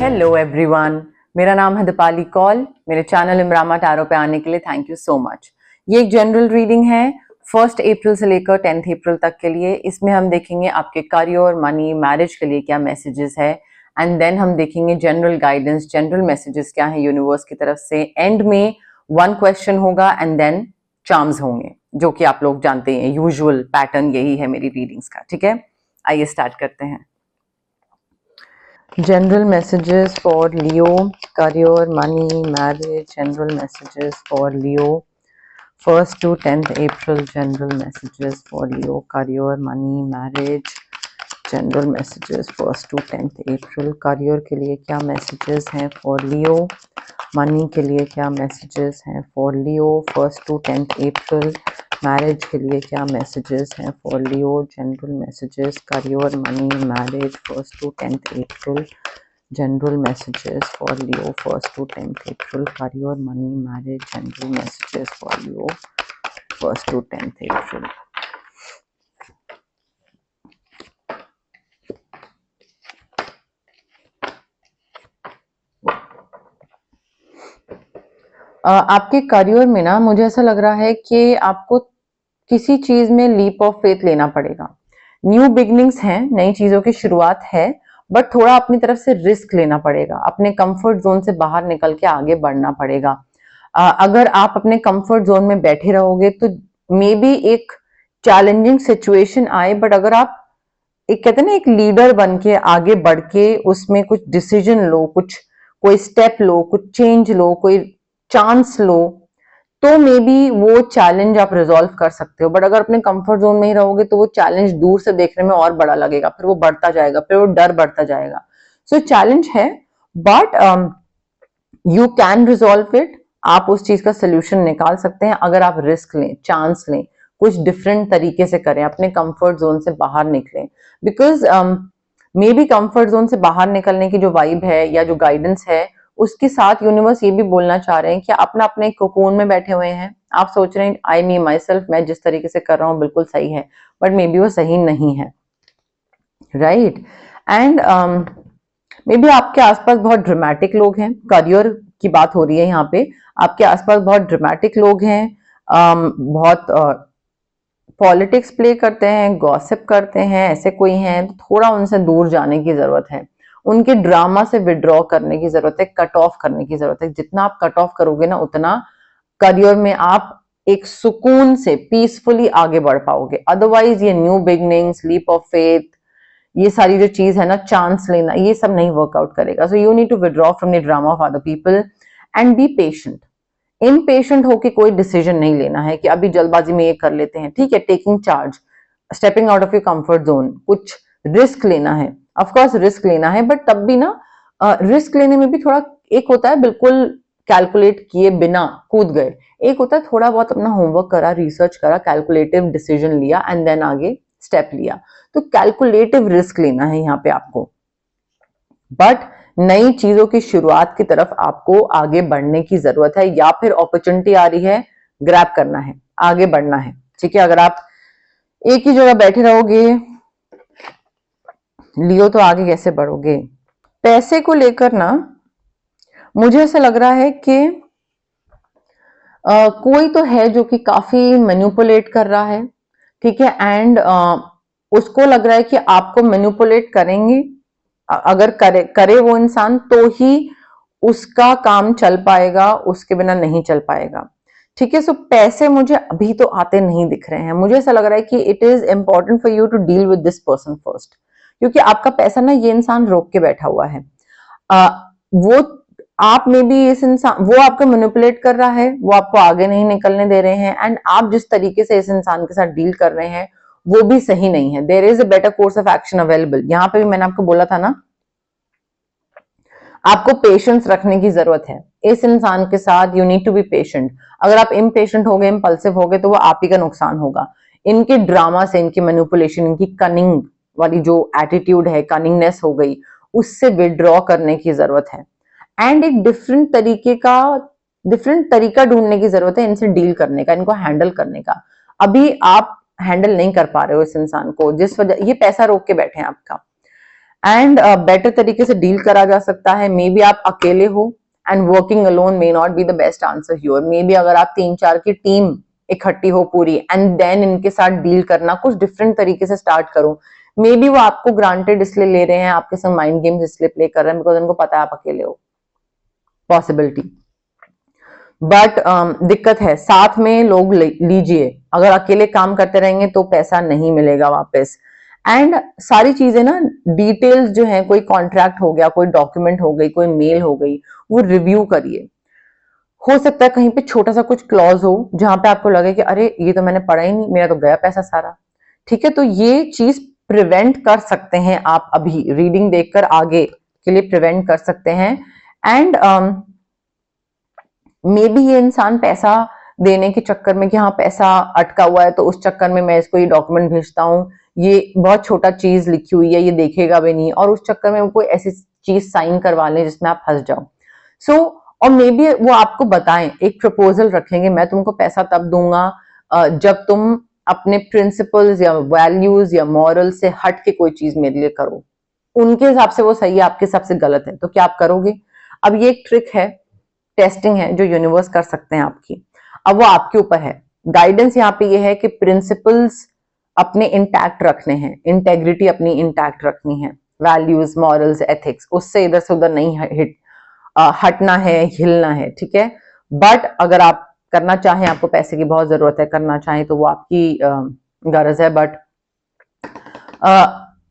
Hello everyone, मेरा नाम है दीपाली कौल। मेरे चैनल इमरामा टैरो पे आने के लिए थैंक यू सो मच। ये एक जनरल रीडिंग है 1 अप्रैल से लेकर 10 अप्रैल तक के लिए। इसमें हम देखेंगे आपके करियर, मनी, मैरिज के लिए क्या मैसेजेस है, एंड देन हम देखेंगे जनरल गाइडेंस, जनरल मैसेजेस क्या है यूनिवर्स की तरफ से। एंड में 1 क्वेश्चन होगा एंड देन चार्म्स होंगे, जो कि आप लोग जानते हैं, यूजुअल पैटर्न यही है मेरी रीडिंग्स का। ठीक है, आइए स्टार्ट करते हैं। General messages for Leo, career, money, marriage, general messages for Leo, 1st to 10th April, general messages for Leo, career, money, marriage, general messages 1st to 10th April, career के लिए क्या messages हैं for Leo, money के लिए क्या messages हैं for Leo, 1st to 10th April, marriage के लिए क्या मैसेजेस हैं for Leo, general messages career, money, marriage 1st to 10th April, general messages for Leo 1st to 10th April, career, money, marriage, general messages for Leo 1st to 10th अप्रैल। आपके career में ना मुझे ऐसा लग रहा है कि आपको किसी चीज में लीप ऑफ फेथ लेना पड़ेगा। न्यू बिगनिंग्स हैं, नई चीजों की शुरुआत है, बट थोड़ा अपनी तरफ से रिस्क लेना पड़ेगा। अपने कंफर्ट जोन से बाहर निकल के आगे बढ़ना पड़ेगा। अगर आप अपने कंफर्ट जोन में बैठे रहोगे तो मे बी एक चैलेंजिंग सिचुएशन आए, बट अगर आप एक कहते हैं ना, एक लीडर बन के आगे बढ़ के उसमें कुछ डिसीजन लो, कुछ कोई स्टेप लो, कुछ चेंज लो, कोई चांस लो, तो मे बी वो चैलेंज आप रिजॉल्व कर सकते हो। बट अगर अपने कंफर्ट जोन में ही रहोगे तो वो चैलेंज दूर से देखने में और बड़ा लगेगा, फिर वो बढ़ता जाएगा, फिर वो डर बढ़ता जाएगा। सो चैलेंज है, but you can resolve it. आप उस चीज का सोल्यूशन निकाल सकते हैं अगर आप रिस्क लें, चांस लें, कुछ डिफरेंट तरीके से करें, अपने कंफर्ट जोन से बाहर निकलें। Because may be comfort zone से बाहर निकलने की जो वाइब है या जो गाइडेंस है, उसके साथ यूनिवर्स ये भी बोलना चाह रहे हैं कि अपना अपने कोकोन में बैठे हुए हैं। आप सोच रहे हैं आई मी माई सेल्फ, मैं जिस तरीके से कर रहा हूँ बिल्कुल सही है, बट मे बी वो सही नहीं है, राइट। एंड मे बी आपके आसपास बहुत ड्रामेटिक लोग हैं। करियर की बात हो रही है यहाँ पे, आपके आसपास बहुत ड्रामेटिक लोग हैं, बहुत पॉलिटिक्स प्ले करते हैं, गॉसिप करते हैं, ऐसे कोई हैं, थोड़ा उनसे दूर जाने की जरूरत है। उनके ड्रामा से विड्रॉ करने की जरूरत है, कट ऑफ करने की जरूरत है। जितना आप कट ऑफ करोगे ना, उतना करियर में आप एक सुकून से पीसफुली आगे बढ़ पाओगे। अदरवाइज ये new beginnings, leap of faith, ये सारी जो चीज है ना, चांस लेना, ये सब नहीं वर्कआउट करेगा। So you need to withdraw from the drama of other people and be patient. Impatient होके कोई डिसीजन नहीं लेना है कि अभी जल्दबाजी में ये कर लेते हैं। ठीक है, taking charge, stepping out of your comfort zone, कुछ रिस्क लेना है। ऑफकोर्स रिस्क लेना है, बट तब भी ना रिस्क लेने में भी थोड़ा, एक होता है बिल्कुल कैलकुलेट किए बिना कूद गए, एक होता है थोड़ा बहुत अपना होमवर्क करा, रिसर्च करा, कैलकुलेटिव डिसीजन लिया एंड देन आगे स्टेप लिया। तो कैलकुलेटिव रिस्क लेना है यहाँ पे आपको, बट नई चीजों की शुरुआत की तरफ आपको आगे बढ़ने की जरूरत है, या फिर अपॉर्चुनिटी आ रही है, ग्रैब करना है, आगे बढ़ना है। ठीक है, अगर आप एक ही जगह बैठे रहोगे लियो तो आगे कैसे बढ़ोगे। पैसे को लेकर ना मुझे ऐसा लग रहा है कि कोई तो है जो कि काफी मैनिपुलेट कर रहा है। ठीक है, एंड उसको लग रहा है कि आपको मैनिपुलेट करेंगे, अगर करे वो इंसान तो ही उसका काम चल पाएगा, उसके बिना नहीं चल पाएगा। ठीक है, सो पैसे मुझे अभी तो आते नहीं दिख रहे हैं। मुझे ऐसा लग रहा है कि it is important for you to deal with this person first, क्योंकि आपका पैसा ना ये इंसान रोक के बैठा हुआ है। वो आप में भी इस इंसान, वो आपको मैनिपुलेट कर रहा है, वो आपको आगे नहीं निकलने दे रहे हैं, एंड आप जिस तरीके से इस इंसान के साथ डील कर रहे हैं वो भी सही नहीं है। There is a better course of action available. यहाँ पे भी मैंने आपको बोला था ना, आपको पेशेंस रखने की जरूरत है इस इंसान के साथ। You need to be patient. अगर आप इम्पेशेंट हो गए, इम्पल्सिव हो गए, तो वो आप ही का नुकसान होगा। इनके ड्रामा से, इनकी मैनिपुलेशन, इनकी कनिंग वाली जो एटीट्यूड है, कनिंगनेस हो गई, उससे विड्रॉ करने की जरूरत है। एंड एक डिफरेंट तरीका ढूंढने की जरूरत है इनसे डील करने का, इनको हैंडल करने का। अभी आप हैंडल नहीं कर पा रहे हो इस इंसान को, जिस वजह ये पैसा रोक के बैठे हैं आपका। एंड बेटर तरीके से डील करा जा सकता है। मे बी आप अकेले हो and working alone may not be the best answer here. May be अगर आप 3-4 की टीम इकट्ठी हो पूरी एंड देन इनके साथ डील करना कुछ डिफरेंट तरीके से स्टार्ट करो। मे बी वो आपको ग्रांटेड इसलिए ले रहे हैं, आपके संग माइंड गेम्स इसलिए प्ले कर रहे हैं बिकॉज उनको पता है आप अकेले हो, पॉसिबिलिटी। बट दिक्कत है, साथ में लोग लीजिए। अगर अकेले काम करते रहेंगे तो पैसा नहीं मिलेगा वापस। एंड सारी चीजें ना, डिटेल्स जो है, कोई कॉन्ट्रैक्ट हो गया, कोई डॉक्यूमेंट हो गई, कोई मेल हो गई, वो रिव्यू करिए। हो सकता है कहीं पे छोटा सा कुछ क्लॉज हो जहां पे आपको लगे कि अरे ये तो मैंने पढ़ा ही नहीं, मेरा तो गया पैसा सारा। ठीक है, तो ये चीज प्रिवेंट कर सकते हैं आप, अभी रीडिंग देखकर आगे के लिए प्रिवेंट कर सकते हैं। एंड मे बी ये इंसान पैसा देने के चक्कर में कि हाँ पैसा अटका हुआ है तो उस चक्कर में मैं इसको ये डॉक्यूमेंट भेजता हूँ, ये बहुत छोटा चीज लिखी हुई है, ये देखेगा भी नहीं, और उस चक्कर में वो कोई ऐसी चीज साइन करवा लें जिसमें आप फंस जाओ। सो और मे बी वो आपको बताएं, एक प्रपोजल रखेंगे, मैं तुमको पैसा तब दूंगा जब तुम अपने प्रिंसिपल्स या वैल्यूज या मॉरल से हट के कोई चीज मेरे लिए करो। उनके हिसाब से वो सही है, आपके हिसाब से गलत है, तो क्या आप करोगे? अब ये एक ट्रिक है, टेस्टिंग है जो यूनिवर्स कर सकते हैं आपकी। अब वो आपके ऊपर है। गाइडेंस यहाँ पे ये है कि प्रिंसिपल्स अपने इंटैक्ट रखने हैं, इंटेग्रिटी अपनी इंटैक्ट रखनी है, वैल्यूज मॉरल्स एथिक्स उससे इधर से उधर नहीं हटना है, हिलना है। ठीक है, बट अगर आप करना चाहें, आपको पैसे की बहुत जरूरत है, करना चाहें तो वो आपकी गरज है। बट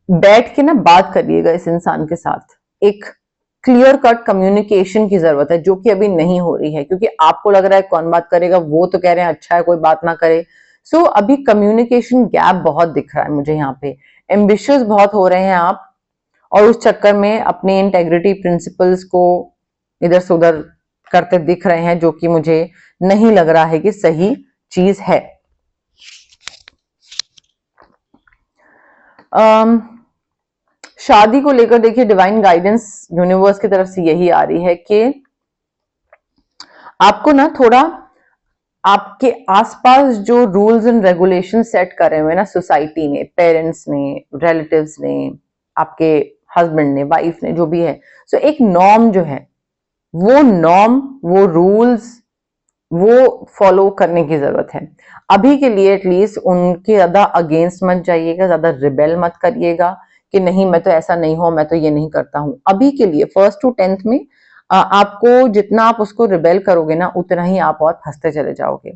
बैठ के ना बात करिएगा इस इंसान के साथ, एक क्लियर कट कम्युनिकेशन की जरूरत है जो कि अभी नहीं हो रही है, क्योंकि आपको लग रहा है कौन बात करेगा, वो तो कह रहे हैं अच्छा है कोई बात ना करे। सो अभी कम्युनिकेशन गैप बहुत दिख रहा है मुझे यहाँ पे। एम्बिशियस बहुत हो रहे हैं आप, और उस चक्कर में अपनी इंटेग्रिटी प्रिंसिपल्स को इधर से उधर करते दिख रहे हैं, जो कि मुझे नहीं लग रहा है कि सही चीज है। शादी को लेकर देखिए, डिवाइन गाइडेंस यूनिवर्स की तरफ से यही आ रही है कि आपको ना थोड़ा आपके आसपास जो रूल्स एंड रेगुलेशन सेट करे हुए ना सोसाइटी ने, पेरेंट्स ने, रिलेटिव्स ने, आपके हस्बैंड ने, वाइफ ने, जो भी है, सो एक नॉर्म जो है, वो नॉर्म, वो रूल्स, वो फॉलो करने की जरूरत है। अभी के लिए एटलीस्ट उनके ज्यादा अगेंस्ट मत जाइएगा, ज्यादा रिबेल मत करिएगा कि नहीं मैं तो ऐसा नहीं हूं, मैं तो ये नहीं करता हूं। अभी के लिए 1st to 10th में आपको जितना आप उसको रिबेल करोगे ना, उतना ही आप और फंसते चले जाओगे।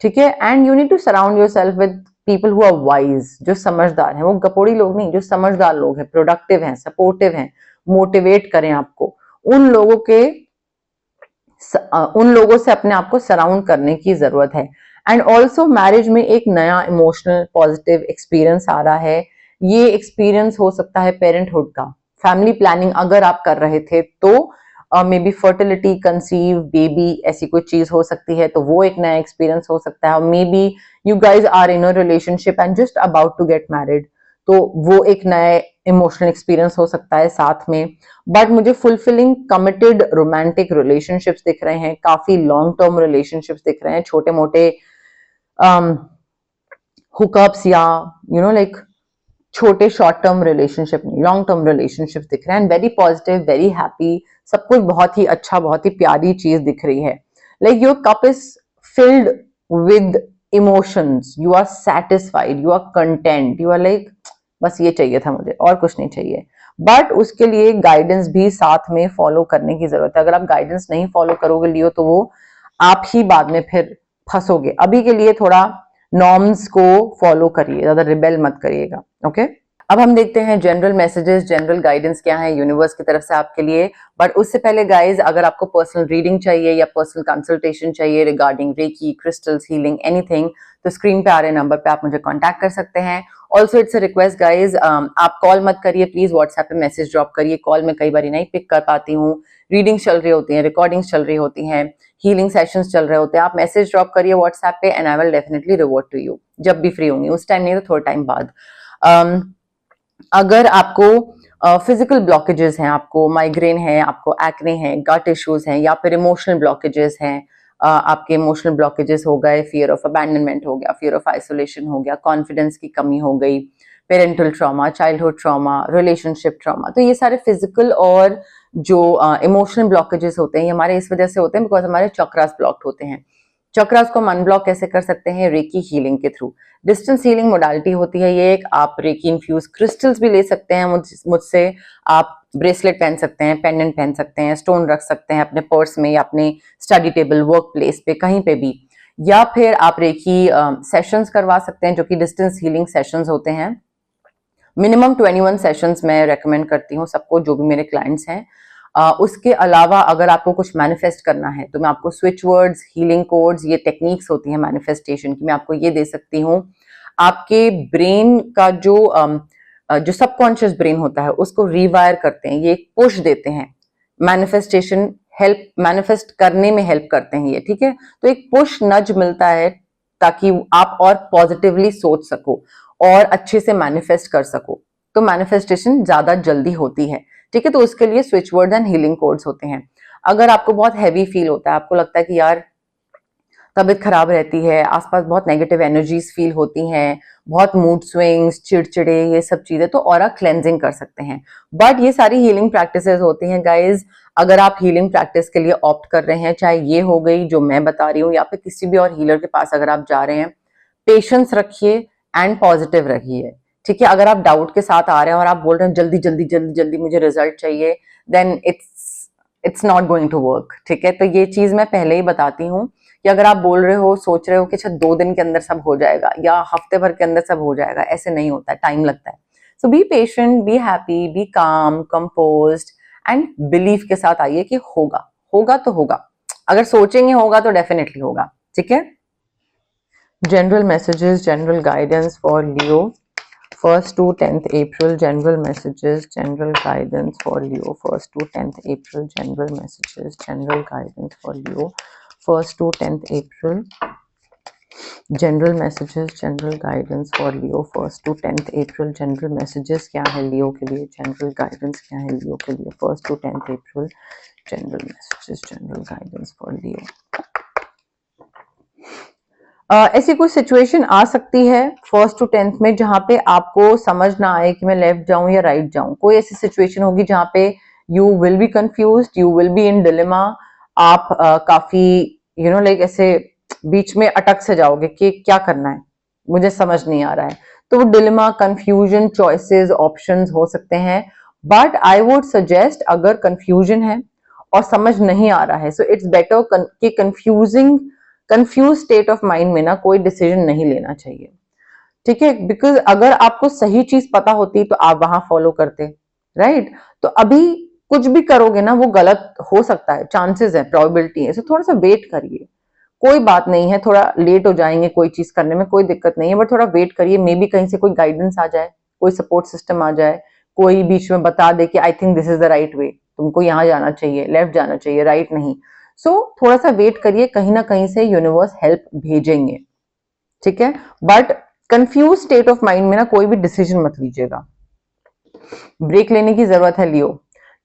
ठीक है, and you need to surround yourself with people who are wise, जो समझदार हैं, वो गपोड़ी लोग नहीं, जो समझदार लोग हैं, प्रोडक्टिव हैं, सपोर्टिव हैं, मोटिवेट करें आपको। उन लोगों के उन लोगों से अपने आप को सराउंड करने की जरूरत है। एंड ऑल्सो मैरिज में एक नया इमोशनल पॉजिटिव एक्सपीरियंस आ रहा है। ये एक्सपीरियंस हो सकता है पेरेंटहुड का, फैमिली प्लानिंग अगर आप कर रहे थे तो may be fertility, conceive, baby, ऐसी कोई चीज हो सकती है, तो वो एक नया एक्सपीरियंस हो सकता है। Maybe you guys are in a relationship and just about to get married, तो वो एक नया इमोशनल एक्सपीरियंस हो सकता है साथ में। बट मुझे फुलफिलिंग कमिटेड रोमांटिक रिलेशनशिप्स दिख रहे हैं, काफी लॉन्ग टर्म रिलेशनशिप्स दिख रहे हैं, छोटे मोटे हुकअप्स या लाइक छोटे शॉर्ट टर्म रिलेशनशिप नहीं, लॉन्ग टर्म रिलेशनशिप्स दिख रहे हैं। वेरी पॉजिटिव, वेरी हैप्पी, सब कुछ बहुत ही अच्छा, बहुत ही प्यारी चीज दिख रही है। Like your cup is filled with emotions, you are satisfied, you are content, you are like बस ये चाहिए था मुझे और कुछ नहीं चाहिए। बट उसके लिए गाइडेंस भी साथ में फॉलो करने की जरूरत है। अगर आप गाइडेंस नहीं फॉलो करोगे लियो, तो वो आप ही बाद में फिर फंसोगे। अभी के लिए थोड़ा नॉर्म्स को फॉलो करिए, ज्यादा रिबेल मत करिएगा। ओके, अब हम देखते हैं जनरल मैसेजेस, जनरल गाइडेंस क्या है यूनिवर्स की तरफ से आपके लिए। बट उससे पहले गाइज, अगर आपको पर्सनल रीडिंग चाहिए या पर्सनल कंसल्टेशन चाहिए regarding reiki, crystals, healing, anything, तो स्क्रीन पे आ रहे नंबर पे आप मुझे कांटेक्ट कर सकते हैं। Also it's a request guys, आप कॉल मत करिए प्लीज, व्हाट्सएप पे मैसेज ड्रॉप करिए। कॉल में कई बार नहीं पिक कर पाती हूँ, रीडिंग्स चल रही होती हैं, रिकॉर्डिंग्स चल रही होती हैं, हीलिंग सेशंस चल रहे होते हैं। आप मैसेज ड्रॉप करिए व्हाट्सएप पे and I will definitely revert to you जब भी फ्री होंगी, उस टाइम नहीं तो थोड़ा टाइम बाद। अगर आपको फिजिकल ब्लॉकेजेस हैं, आपको माइग्रेन है, आपको एक्ने है, गट इश्यूज हैं, या फिर इमोशनल ब्लॉकेजेस हैं, आपके इमोशनल ब्लॉकेजेस हो गए, फियर ऑफ अबैंडनमेंट हो गया, फियर ऑफ आइसोलेशन हो गया, कॉन्फिडेंस की कमी हो गई, parental trauma, childhood trauma, relationship trauma. तो ये सारे फिजिकल और जो इमोशनल ब्लॉकेजेस होते हैं ये हमारे इस वजह से होते हैं बिकॉज हमारे चक्रास ब्लॉक्ड होते हैं। चक्रास को हम अनब्लॉक कैसे कर सकते हैं? रेकी हीलिंग के थ्रू। डिस्टेंस हीलिंग मोडालिटी होती है ये एक। आप रेकी इन्फ्यूज क्रिस्टल्स भी ले सकते हैं मुझसे। आप ब्रेसलेट पहन सकते हैं, पेंडेंट पहन सकते हैं, स्टोन रख सकते हैं अपने पर्स में या अपने स्टडी टेबल, वर्क प्लेस पे, कहीं पे भी। या फिर आप रेकी सेशंस करवा सकते हैं जो कि डिस्टेंस हीलिंग सेशंस होते हैं। मिनिमम 21 सेशंस मैं रेकमेंड करती हूँ सबको, जो भी मेरे क्लाइंट्स हैं। उसके अलावा अगर आपको कुछ मैनिफेस्ट करना है तो मैं आपको स्विच वर्ड्स, हीलिंग कोड्स, ये टेक्निक्स होती हैं मैनिफेस्टेशन की, मैं आपको ये दे सकती हूँ। आपके ब्रेन का जो सबकॉन्शियस ब्रेन होता है उसको रिवायर करते हैं, ये एक पुश देते हैं। मैनिफेस्टेशन हेल्प, मैनिफेस्ट करने में हेल्प करते हैं ये, ठीक है। तो एक पुश नज मिलता है ताकि आप और पॉजिटिवली सोच सको और अच्छे से मैनिफेस्ट कर सको, तो मैनिफेस्टेशन ज्यादा जल्दी होती है, ठीक है। तो उसके लिए switch word and healing codes होते हैं। अगर आपको बहुत हैवी फील होता है, आपको लगता है कि यार तबीयत खराब रहती है, आसपास बहुत नेगेटिव एनर्जीज फील होती हैं, बहुत मूड स्विंग्स, चिड़चिड़े, ये सब चीजें, तो ऑरा क्लेंजिंग कर सकते हैं। बट ये सारी हीलिंग प्रैक्टिसेस होती हैं गाइज। अगर आप हीलिंग प्रैक्टिस के लिए ऑप्ट कर रहे हैं, चाहे ये हो गई जो मैं बता रही हूँ या फिर किसी भी और हीलर के पास अगर आप जा रहे हैं, पेशेंस रखिए एंड पॉजिटिव रहिए, ठीक है। अगर आप डाउट के साथ आ रहे हैं और आप बोल रहे हैं जल्दी जल्दी जल्दी जल्दी मुझे रिजल्ट चाहिए, then it's not going to work, ठीक है। तो ये चीज मैं पहले ही बताती हूँ कि अगर आप बोल रहे हो, सोच रहे हो कि अच्छा 2 दिन के अंदर सब हो जाएगा या हफ्ते भर के अंदर सब हो जाएगा, ऐसे नहीं होता है, टाइम लगता है। So be patient, be happy, be calm, composed and belief के साथ आइए कि होगा, होगा तो होगा। अगर सोचेंगे होगा तो डेफिनेटली होगा, ठीक है। General messages, general guidance for Leo, 1st to 10th April. General messages, general guidance for Leo, 1st to 10th April. General messages, general guidance for Leo, 1st to 10th April. General messages, general guidance for Leo, 1st to 10th April. General messages क्या है Leo के लिए, general guidance क्या है Leo के लिए, 1st to 10th April. General messages, general guidance for Leo. ऐसी कोई सिचुएशन आ सकती है 1st to 10th में जहां पे आपको समझ ना आए कि मैं लेफ्ट जाऊं या राइट जाऊं। कोई ऐसी सिचुएशन होगी जहां पे you will be confused, you will be in dilemma. आप काफी लाइक ऐसे बीच में अटक से जाओगे कि क्या करना है, मुझे समझ नहीं आ रहा है। तो वो डिलेमा, कंफ्यूजन, चॉइसेस, ऑप्शंस हो सकते हैं। बट आई वुड सजेस्ट, अगर कंफ्यूजन है और समझ नहीं आ रहा है, सो इट्स बेटर कि कंफ्यूज स्टेट ऑफ माइंड में ना कोई डिसीजन नहीं लेना चाहिए, ठीक है। बिकॉज अगर आपको सही चीज पता होती तो आप वहां फॉलो करते, राइट। तो अभी कुछ भी करोगे ना वो गलत हो सकता है, चांसेस है, प्रोबेबिलिटी है। सो थोड़ा सा वेट करिए, कोई बात नहीं है, थोड़ा लेट हो जाएंगे कोई चीज करने में, कोई दिक्कत नहीं है, बट थोड़ा वेट करिए। मे बी कहीं से कोई गाइडेंस आ जाए, कोई सपोर्ट सिस्टम आ जाए, कोई बीच में बता दे कि I think this is the right way, तुमको यहाँ जाना चाहिए, लेफ्ट जाना चाहिए, राइट नहीं। सो थोड़ा सा वेट करिए, कहीं ना कहीं से यूनिवर्स हेल्प भेजेंगे, ठीक है। But confuse state of mind में ना कोई भी डिसीजन मत लीजिएगा। ब्रेक लेने की जरूरत है लियो,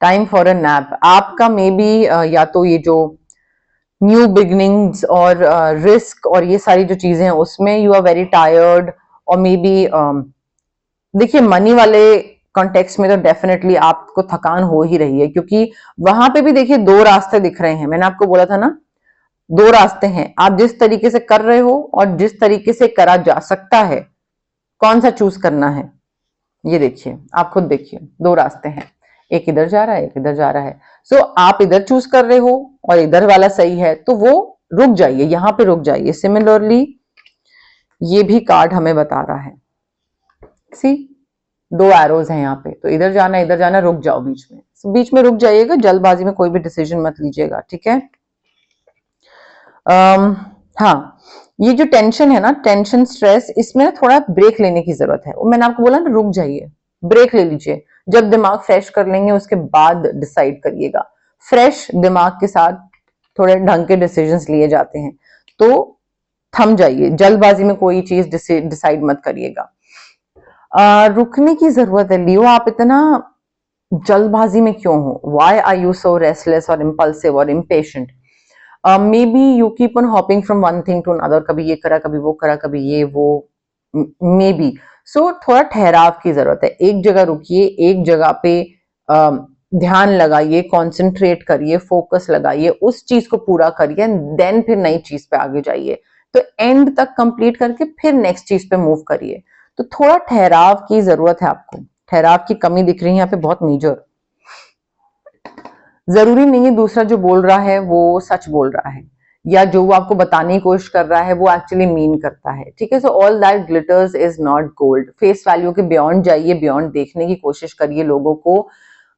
टाइम फॉर अ नैप। आपका मे बी या तो ये जो न्यू बिगनिंग्स और रिस्क और ये सारी जो चीजें हैं उसमें यू आर वेरी टायर्ड, और मे बी देखिए मनी वाले कॉन्टेक्स्ट में तो डेफिनेटली आपको थकान हो ही रही है, क्योंकि वहां पे भी देखिए 2 रास्ते दिख रहे हैं। मैंने आपको बोला था ना 2 रास्ते हैं, आप जिस तरीके से कर रहे हो और जिस तरीके से करा जा सकता है, कौन सा चूज करना है ये देखिए, आप खुद देखिए। 2 रास्ते हैं, एक इधर जा रहा है, एक इधर जा रहा है। सो आप इधर चूज कर रहे हो और इधर वाला सही है, तो वो रुक जाइए, यहां पे रुक जाइए। सिमिलरली ये भी कार्ड हमें बता रहा है, सी 2 एरोज हैं यहाँ पे, तो इधर जाना, रुक जाओ बीच में। बीच में रुक जाइएगा, जल्दबाजी में कोई भी डिसीजन मत लीजिएगा, ठीक है। हाँ, ये जो टेंशन है ना, टेंशन, स्ट्रेस, इसमें ना थोड़ा ब्रेक लेने की जरूरत है। मैंने आपको बोला ना, रुक जाइए, ब्रेक ले लीजिए। जब दिमाग फ्रेश कर लेंगे उसके बाद डिसाइड करिएगा। फ्रेश दिमाग के साथ थोड़े ढंग के डिसीजंस लिए जाते हैं, तो थम जाइए, जल्दबाजी में कोई चीज डिसाइड मत करिएगा। रुकने की जरूरत है लियो, आप इतना जल्दबाजी में क्यों हो? Why are you so restless और इम्पल्सिव और impatient? Maybe you keep on hopping from one thing to another, कभी ये करा, कभी वो करा, कभी ये वो, मे बी। सो थोड़ा ठहराव की जरूरत है, एक जगह रुकिए, एक जगह पे ध्यान लगाइए, कंसंट्रेट करिए, फोकस लगाइए, उस चीज को पूरा करिए, देन फिर नई चीज पे आगे जाइए। तो एंड तक कंप्लीट करके फिर नेक्स्ट चीज पे मूव करिए। तो थोड़ा ठहराव की जरूरत है आपको, ठहराव की कमी दिख रही है यहाँ पे बहुत मेजर। जरूरी नहीं है दूसरा जो बोल रहा है वो सच बोल रहा है, या जो वो आपको बताने की कोशिश कर रहा है वो एक्चुअली मीन करता है, ठीक है। So all that glitters is not gold. Face value के बियॉन्ड जाइए, बियॉन्ड देखने की कोशिश करिए लोगों को।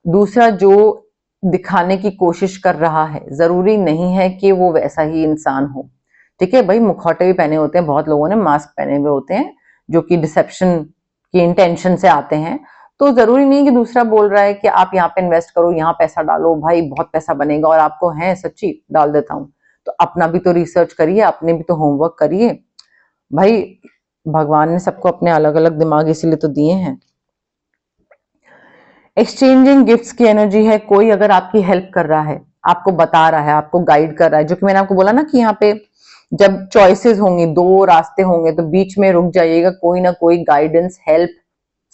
दूसरा जो दिखाने की कोशिश कर रहा है जरूरी नहीं है कि वो वैसा ही इंसान हो, ठीक है। भाई मुखौटे भी पहने होते हैं, बहुत लोगों ने मास्क पहने हुए होते हैं जो कि डिसेप्शन की इंटेंशन से आते हैं। तो जरूरी नहीं कि दूसरा बोल रहा है कि आप यहाँ पे इन्वेस्ट करो, यहाँ पैसा डालो, भाई बहुत पैसा बनेगा, और आपको है सच्ची डाल देता हूँ। तो अपना भी तो रिसर्च करिए, अपने भी तो होमवर्क करिए भाई। भगवान ने सबको अपने अलग अलग दिमाग इसीलिए तो दिए हैं। एक्सचेंजिंग गिफ्ट्स की एनर्जी है। कोई अगर आपकी हेल्प कर रहा है, आपको बता रहा है, आपको गाइड कर रहा है, जो कि मैंने आपको बोला ना कि यहाँ पे जब चॉइसेस होंगी, दो रास्ते होंगे, तो बीच में रुक जाइएगा, कोई ना कोई गाइडेंस, हेल्प,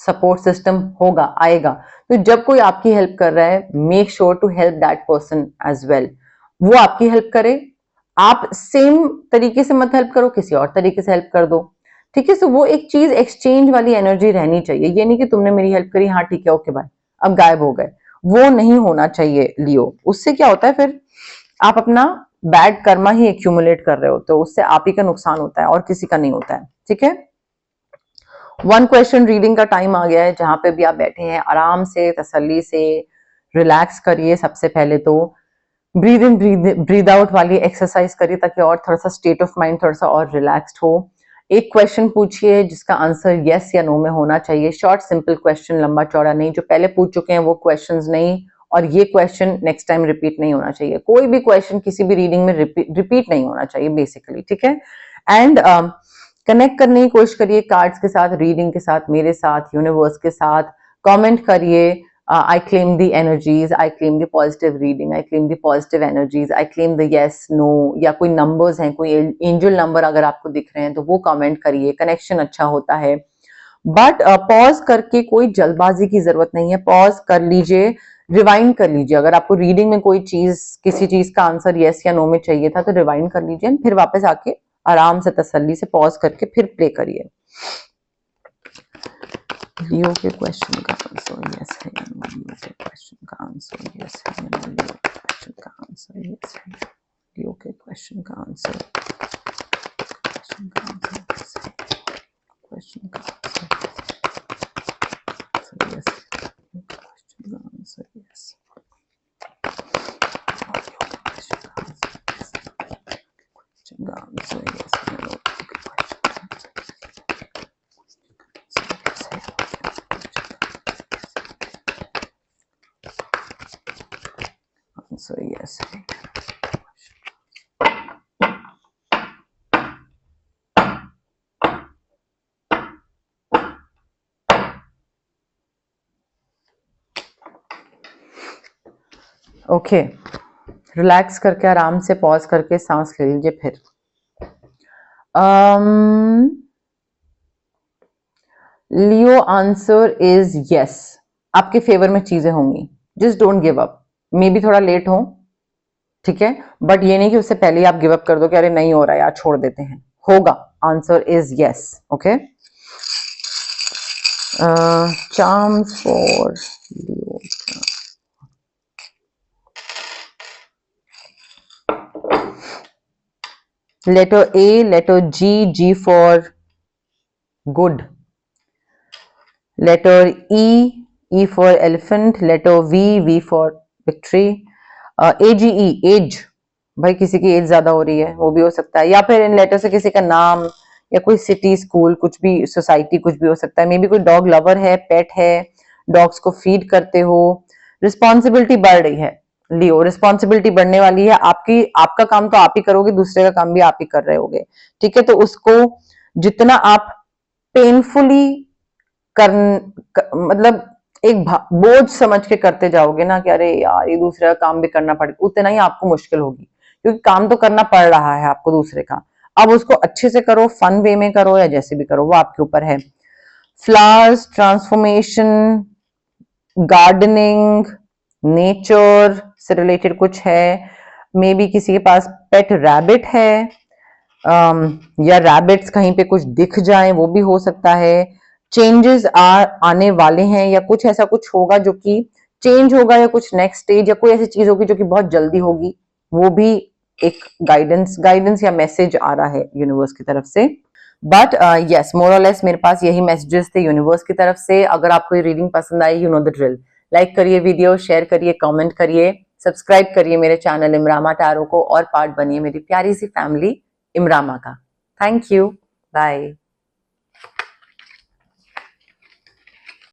सपोर्ट सिस्टम होगा, आएगा। तो जब कोई आपकी हेल्प कर रहा है, make sure to help that person as well. वो आपकी हेल्प करे, आप सेम तरीके से मत हेल्प करो, किसी और तरीके से हेल्प कर दो, ठीक है। सो वो एक चीज एक्सचेंज वाली एनर्जी रहनी चाहिए। ये नहीं कि तुमने मेरी हेल्प करी, हाँ ठीक है ओके बाय, अब गायब हो गए, वो नहीं होना चाहिए लियो। उससे क्या होता है फिर आप अपना बैड कर्मा ही एक्यूमुलेट कर रहे होते हो, उससे आप ही का नुकसान होता है और किसी का नहीं होता है, ठीक है। वन क्वेश्चन रीडिंग का टाइम आ गया है। जहां पे भी आप बैठे हैं आराम से, तसल्ली से रिलैक्स करिए। सबसे पहले तो ब्रीद इन ब्रीद आउट वाली एक्सरसाइज करिए ताकि और थोड़ा सा स्टेट ऑफ माइंड थोड़ा सा और रिलैक्स्ड हो। एक क्वेश्चन पूछिए जिसका आंसर यस या नो में होना चाहिए। शॉर्ट सिंपल क्वेश्चन, लंबा चौड़ा नहीं। जो पहले पूछ चुके हैं वो क्वेश्चंस नहीं, और ये क्वेश्चन नेक्स्ट टाइम रिपीट नहीं होना चाहिए। कोई भी क्वेश्चन किसी भी रीडिंग में रिपीट नहीं होना चाहिए बेसिकली, ठीक है। एंड कनेक्ट करने की कोशिश करिए कार्ड्स के साथ, रीडिंग के साथ, मेरे साथ, यूनिवर्स के साथ। कमेंट करिए I claim the energies, I claim the positive reading, I claim the positive energies, I claim the yes, no, या कोई नंबर्स हैं, कोई एंजल नंबर अगर आपको दिख रहे हैं तो वो कमेंट करिए। कनेक्शन अच्छा होता है, बट पॉज करके, कोई जल्दबाजी की जरूरत नहीं है। पॉज कर लीजिए, रिवाइंड कर लीजिए। अगर आपको रीडिंग में कोई चीज, किसी चीज का आंसर यस या नो में चाहिए था तो रिवाइंड कर लीजिए, फिर वापस आके आराम से तसल्ली से पॉज करके फिर प्ले करिए। लियो के क्वेश्चन का आंसर यस है, लियो के क्वेश्चन का आंसर यस है, लियो के क्वेश्चन का आंसर यस है, लियो के क्वेश्चन का आंसर, क्वेश्चन का आंसर यस है, क्वेश्चन का आंसर यस, क्वेश्चन का आंसर यस, क्वेश्चन का आंसर यस है, आंसर यस है। ओके, रिलैक्स करके आराम से पॉज करके सांस ले लीजिए। फिर लियो आंसर इज यस। आपके फेवर में चीजें होंगी, just don't give up. May be थोड़ा लेट हो, ठीक है, बट ये नहीं कि उससे पहले ही आप गिव अप कर दो कि अरे नहीं हो रहा यार छोड़ देते हैं। होगा, answer is yes. Okay, charms for Leo. Letter A, letter G, G for good. Letter E, E for elephant. Letter V, V for victory. AGE, age. भाई किसी की एज ज्यादा हो रही है, वो भी हो सकता है, या फिर इन लेटर से किसी का नाम या कोई सिटी, स्कूल, कुछ भी, सोसाइटी, कुछ भी हो सकता है। मे बी कोई डॉग लवर है, पेट है, डॉग्स को फीड करते हो। रिस्पॉन्सिबिलिटी बढ़ रही है लियो, रिस्पॉन्सिबिलिटी बढ़ने वाली है आपकी। आपका काम तो आप ही करोगे, दूसरे का काम भी आप ही कर रहे होगे, ठीक है। तो उसको जितना आप पेनफुली मतलब एक बोझ समझ के करते जाओगे ना कि अरे यार ये दूसरे का काम भी करना पड़ेगा, उतना ही आपको मुश्किल होगी, क्योंकि काम तो करना पड़ रहा है आपको दूसरे का। अब उसको अच्छे से करो, फन वे में करो या जैसे भी करो, वो आपके ऊपर है। फ्लावर्स, ट्रांसफॉर्मेशन, गार्डनिंग, नेचर से रिलेटेड कुछ है, मे बी किसी के पास पेट रैबिट है, या रैबिट्स कहीं पे कुछ दिख जाए वो भी हो सकता है, चेंजेस आने वाले हैं या कुछ ऐसा कुछ होगा जो कि चेंज होगा या कुछ नेक्स्ट स्टेज या कोई ऐसी चीज होगी जो कि बहुत जल्दी होगी, वो भी एक गाइडेंस या मैसेज आ रहा है यूनिवर्स की तरफ से। बट यस, मोर और लेस मेरे पास यही मैसेजेस थे यूनिवर्स की तरफ से। अगर आपको ये रीडिंग पसंद आई, you know the drill, like करिए वीडियो, शेयर करिए, कमेंट करिए, सब्सक्राइब करिए मेरे चैनल इमरामा टैरो को और पार्ट बनिए मेरी प्यारी सी फैमिली इमरामा का। Thank you, bye.